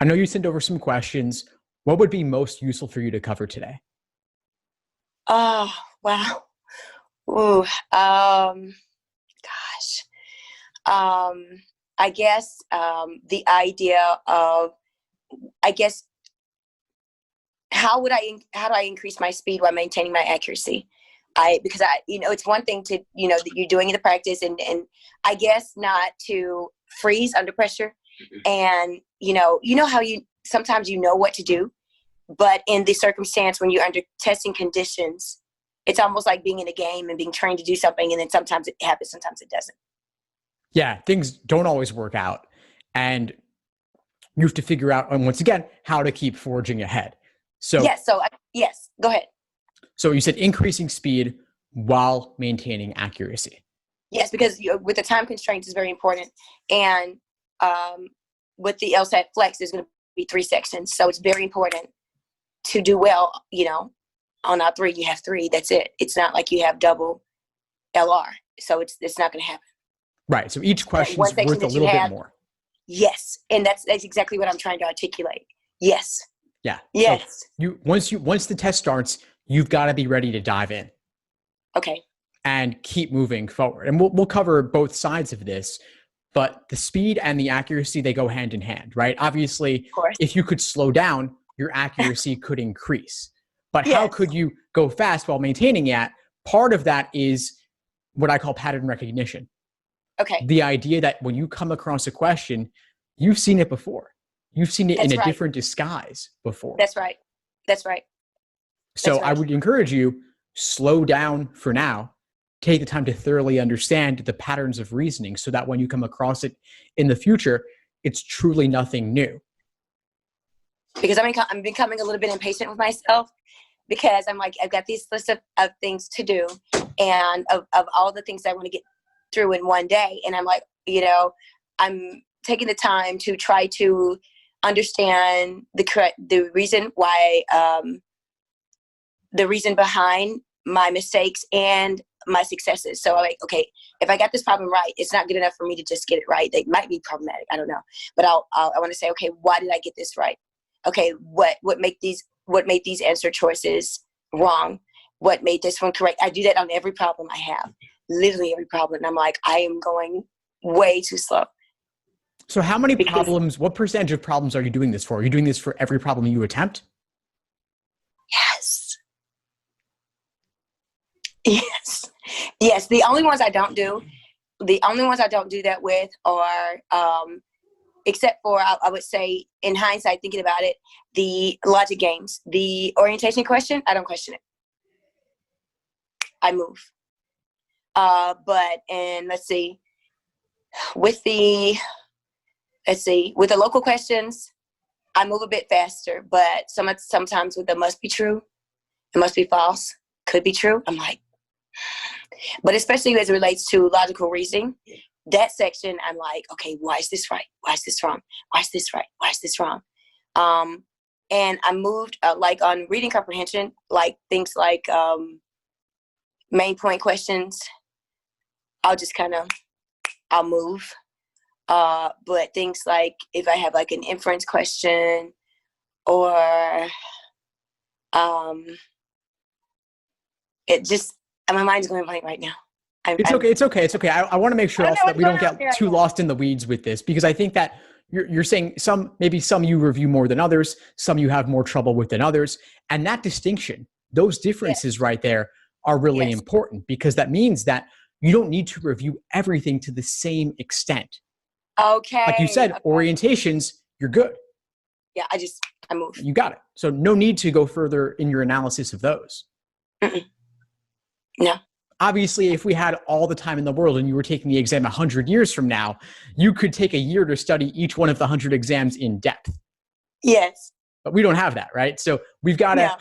I know you sent over some questions. What would be most useful for you to cover today? Oh, wow. Ooh, I guess the idea of, I guess, how do I increase my speed while maintaining my accuracy? Because it's one thing to, that you're doing the practice and I guess not to freeze under pressure. And, how sometimes what to do, but in the circumstance when you're under testing conditions, it's almost like being in a game and being trained to do something. And then sometimes it happens, sometimes it doesn't. Yeah, things don't always work out. And you have to figure out, and once again, how to keep forging ahead. So yes, go ahead. So you said increasing speed while maintaining accuracy. Yes, because with the time constraints is very important. And with the LSAT Flex, there's going to be 3 sections. So it's very important to do well, on our 3, you have 3. That's it. It's not like you have double LR. So it's not going to happen. Right. So each question is worth a little bit more. Yes. And that's exactly what I'm trying to articulate. Yes. Yeah. Yes. So once the test starts, you've got to be ready to dive in. Okay. And keep moving forward. And we'll cover both sides of this, but the speed and the accuracy, they go hand in hand, right? Obviously, if you could slow down, your accuracy could increase. But how could you go fast while maintaining it? Part of that is what I call pattern recognition. Okay. The idea that when you come across a question, you've seen it before. You've seen it in a different disguise before. That's right. That's right. So I would encourage you, slow down for now. Take the time to thoroughly understand the patterns of reasoning so that when you come across it in the future, it's truly nothing new. Because I'm becoming a little bit impatient with myself because I'm like, I've got this list of things to do and of all the things I want to get through in one day. And I'm like, I'm taking the time to try to understand the reason why, the reason behind my mistakes and my successes. So I'm like, okay, if I got this problem right, it's not good enough for me to just get it right. They might be problematic. I don't know. But I want to say, okay, why did I get this right? Okay, what made these answer choices wrong? What made this one correct? I do that on every problem I have, literally every problem. And I'm like, I am going way too slow. So how many problems, what percentage of problems are you doing this for? Are you doing this for every problem you attempt? Yes. Yes. Yes. The only ones I don't do that with are, except for, I would say, in hindsight, thinking about it, the logic games, the orientation question, I don't question it. I move. With the local questions, I move a bit faster, but sometimes with the must be true, it must be false, could be true, I'm like, but especially as it relates to logical reasoning, that section, I'm like, okay, why is this right? Why is this wrong? Why is this right? Why is this wrong? And I moved like on reading comprehension, like things like main point questions. I'll move. But things like if I have like an inference question or my mind's going blank right now. It's okay. I want to make sure also that we don't get too lost in the weeds with this, because I think that you're saying maybe some you review more than others, some you have more trouble with than others. And that distinction, those differences right there are really important, because that means that you don't need to review everything to the same extent. Okay. Like you said, orientations, you're good. Yeah, I move. You got it. So no need to go further in your analysis of those. Mm-mm. No. Obviously, if we had all the time in the world and you were taking the exam 100 years from now, you could take a year to study each one of the 100 exams in depth. Yes. But we don't have that, right? So we've got to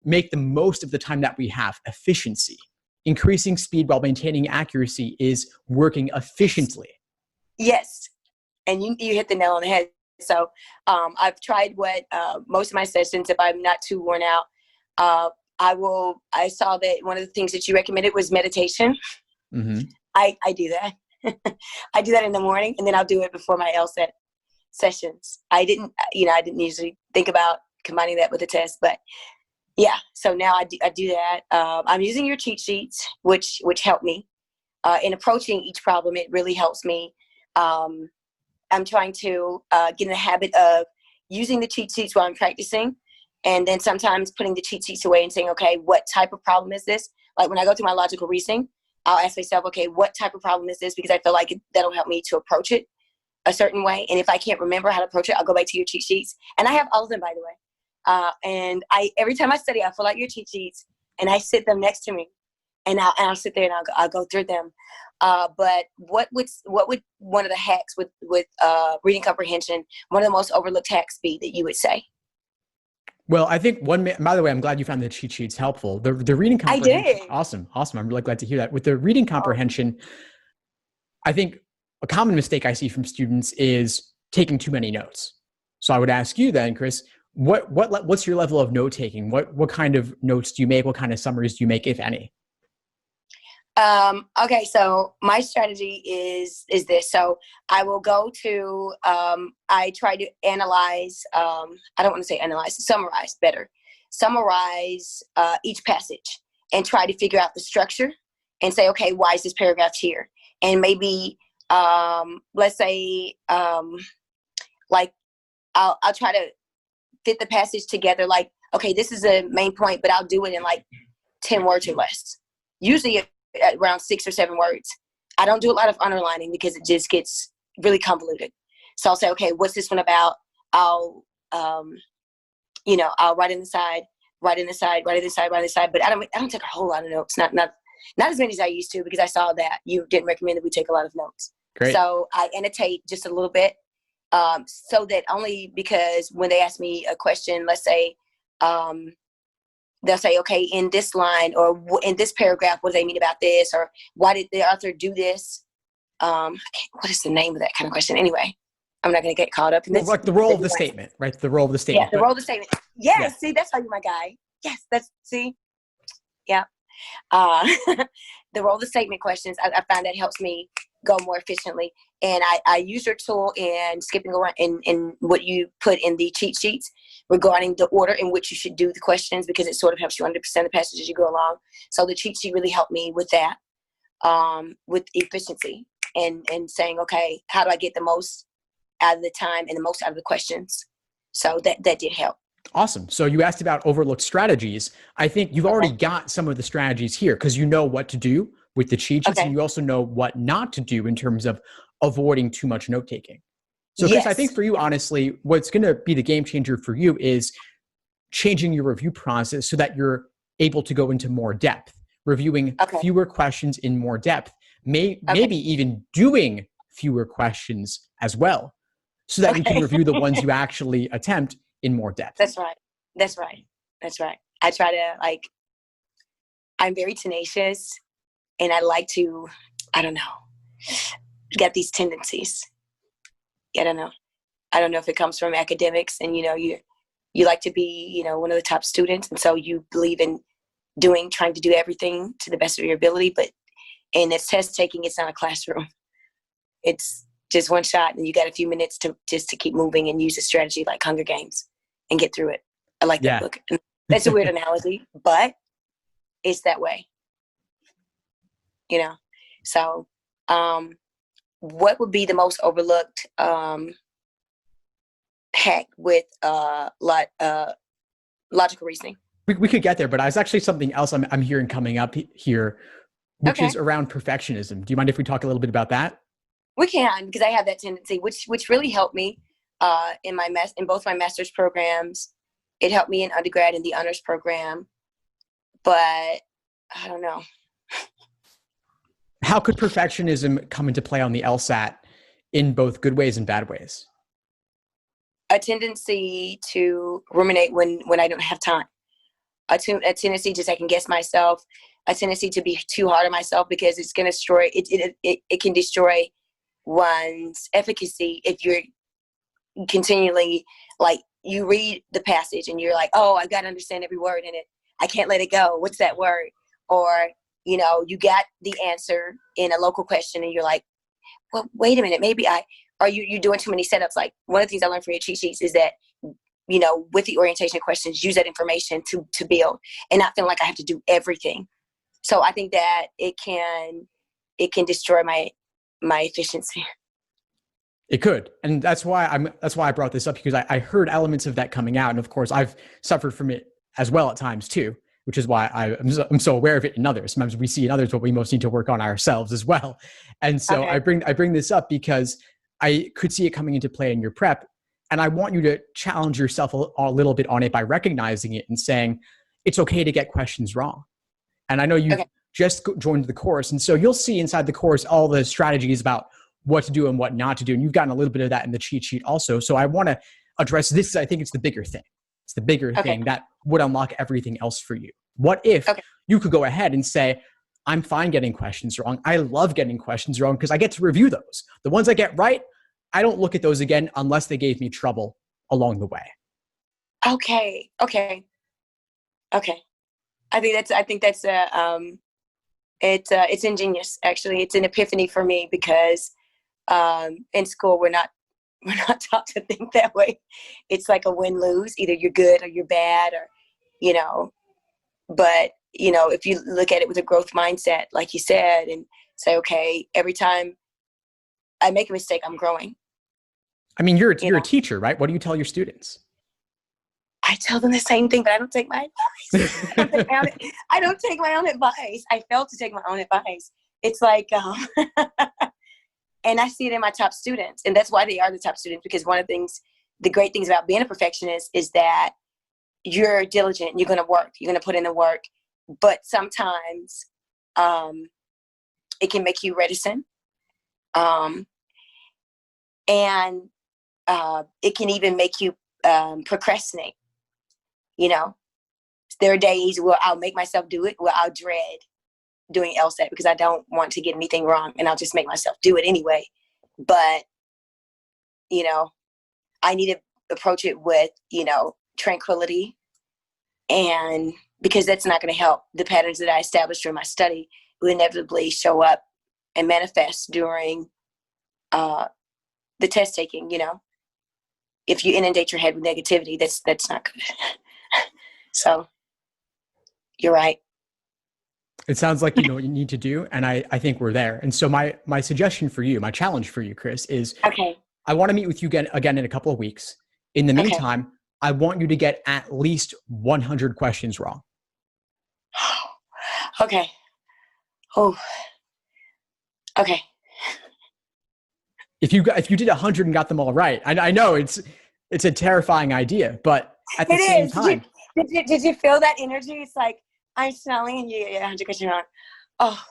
make the most of the time that we have. Efficiency. Increasing speed while maintaining accuracy is working efficiently. Yes. And you hit the nail on the head. So I've tried what most of my sessions, if I'm not too worn out, I saw that one of the things that you recommended was meditation. Mm-hmm. I do that. I do that in the morning, and then I'll do it before my LSAT. sessions. I didn't usually think about combining that with a test, but yeah. So now I do that. I'm using your cheat sheets, which help me in approaching each problem. It really helps me. I'm trying to get in the habit of using the cheat sheets while I'm practicing, and then sometimes putting the cheat sheets away and saying, okay, what type of problem is this? Like when I go through my logical reasoning, I'll ask myself, okay, what type of problem is this? Because I feel like that'll help me to approach it a certain way. And if I can't remember how to approach it, I'll go back to your cheat sheets. And I have all of them, by the way. And every time I study, I fill out your cheat sheets and I sit them next to me, and I'll sit there and I'll go through them. But what would one of the hacks with reading comprehension, one of the most overlooked hacks be that you would say? Well, I think by the way, I'm glad you found the cheat sheets helpful. The reading comprehension. I did. Awesome. I'm really glad to hear that. With the reading comprehension, I think a common mistake I see from students is taking too many notes. So I would ask you then, Chris, what's your level of note taking? What kind of notes do you make? What kind of summaries do you make, if any? Okay, so my strategy is this. So I will go to, I try to analyze, I don't want to say analyze, summarize each passage and try to figure out the structure and say, okay, why is this paragraph here? And maybe, let's say, like I'll try to fit the passage together. Like, okay, this is a main point, but I'll do it in like 10 words or less. Usually around 6 or 7 words. I don't do a lot of underlining because it just gets really convoluted. So I'll say, okay, what's this one about? I'll write in the side, but I don't take a whole lot of notes. Not as many as I used to, because I saw that you didn't recommend that we take a lot of notes. Great. So I annotate just a little bit, so that only because when they ask me a question, let's say, they'll say, okay, in this line or in this paragraph, what do they mean about this? Or why did the author do this? What is the name of that kind of question? Anyway, I'm not going to get caught up in this. Like the role of the statement, right? The role of the statement. Yeah, the role of the statement. Yes, yeah. See, that's how you're my guy. Yes, yeah. The role of the statement questions, I find that helps me go more efficiently. And I use your tool in skipping around in what you put in the cheat sheets regarding the order in which you should do the questions, because it sort of helps you understand the passage as you go along. So the cheat sheet really helped me with that, with efficiency and saying, okay, how do I get the most out of the time and the most out of the questions? So that did help. Awesome. So you asked about overlooked strategies. I think you've already got some of the strategies here because you know what to do with the cheat sheets, and you also know what not to do in terms of avoiding too much note taking. So Chris, I think for you, honestly, what's going to be the game changer for you is changing your review process so that you're able to go into more depth, reviewing fewer questions in more depth, maybe even doing fewer questions as well, so that you can review the ones you actually attempt in more depth. That's right. I try to, I'm very tenacious, and I like to, get these tendencies. I don't know if it comes from academics, and you like to be one of the top students, and so you believe in trying to do everything to the best of your ability. But in this test taking, it's not a classroom. It's just one shot, and you got a few minutes to keep moving and use a strategy like Hunger Games and get through it. I like that book. And that's a weird analogy, but it's that way. So what would be the most overlooked hack with logical reasoning? We could get there, but it's actually something else I'm hearing coming up here, which is around perfectionism. Do you mind if we talk a little bit about that? We can, because I have that tendency, which really helped me in both my master's programs. It helped me in undergrad in the honors program, but I don't know. How could perfectionism come into play on the LSAT in both good ways and bad ways? A tendency to ruminate when I don't have time. A tendency to second guess myself. A tendency to be too hard on myself, because it's going to destroy it can destroy one's efficacy if you're continually, you read the passage and you're like, oh, I've got to understand every word in it. I can't let it go. What's that word? Or you got the answer in a local question and you're like, well, wait a minute, maybe are you doing too many setups? Like one of the things I learned from your cheat sheets is that, with the orientation questions, use that information to build and not feeling like I have to do everything. So I think that it can destroy my efficiency. It could. And that's why I brought this up, because I heard elements of that coming out. And of course, I've suffered from it as well at times too, which is why I'm so aware of it in others. Sometimes we see in others what we most need to work on ourselves as well. And so I bring this up because I could see it coming into play in your prep. And I want you to challenge yourself a little bit on it by recognizing it and saying, it's okay to get questions wrong. And I know you've just joined the course. And so you'll see inside the course all the strategies about what to do and what not to do. And you've gotten a little bit of that in the cheat sheet also. So I want to address this. I think it's the bigger thing. It's the bigger thing that would unlock everything else for you. What if you could go ahead and say, I'm fine getting questions wrong. I love getting questions wrong because I get to review those. The ones I get right, I don't look at those again unless they gave me trouble along the way. Okay. I think that's it's ingenious. Actually, it's an epiphany for me because in school we're not taught to think that way. It's like a win-lose. Either you're good or you're bad, or But if you look at it with a growth mindset, like you said, and say, okay, every time I make a mistake, I'm growing. I mean, you're a teacher, right? What do you tell your students? I tell them the same thing, but I don't take my advice. I don't take my own advice. I fail to take my own advice. It's like, and I see it in my top students, and that's why they are the top students, because one of the great things about being a perfectionist is that you're diligent, you're going to work, you're going to put in the work, but sometimes it can make you reticent. And it can even make you procrastinate. There are days where I'll make myself do it, where I'll dread doing LSAT because I don't want to get anything wrong, and I'll just make myself do it anyway. But, I need to approach it with, tranquility, and because that's not going to help. The patterns that I established during my study will inevitably show up and manifest during the test taking. If you inundate your head with negativity, that's not good. So you're right. It sounds like you know what you need to do, and I think we're there. And so my suggestion for you, my challenge for you, Chris, is I want to meet with you again in a couple of weeks. In the meantime, I want you to get at least 100 questions wrong. Okay. Oh. Okay. If you did 100 and got them all right, I know it's a terrifying idea, but at the same time, did you feel that energy? It's like I'm smelling and you get 100 questions wrong. Oh.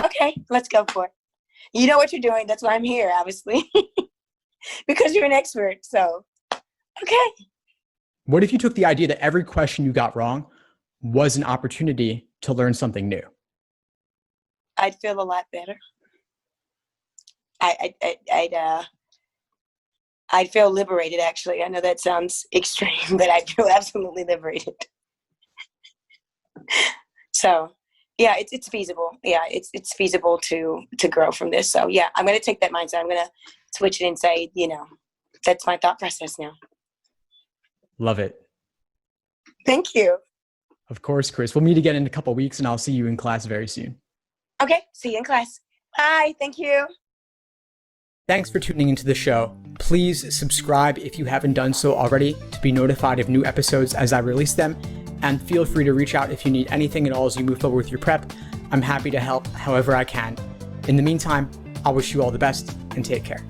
Okay, let's go for it. You know what you're doing. That's why I'm here, obviously, because you're an expert. So, okay. What if you took the idea that every question you got wrong was an opportunity to learn something new? I'd feel a lot better. I'd feel liberated, actually. I know that sounds extreme, but I'd feel absolutely liberated. So, yeah, it's feasible. Yeah, it's feasible to grow from this. So, yeah, I'm going to take that mindset. I'm going to switch it and say, that's my thought process now. Love it. Thank you. Of course, Chris. We'll meet again in a couple of weeks, and I'll see you in class very soon. Okay, see you in class. Bye. Thank you. Thanks for tuning into the show. Please subscribe if you haven't done so already to be notified of new episodes as I release them. And feel free to reach out if you need anything at all as you move forward with your prep. I'm happy to help however I can. In the meantime, I'll wish you all the best and take care.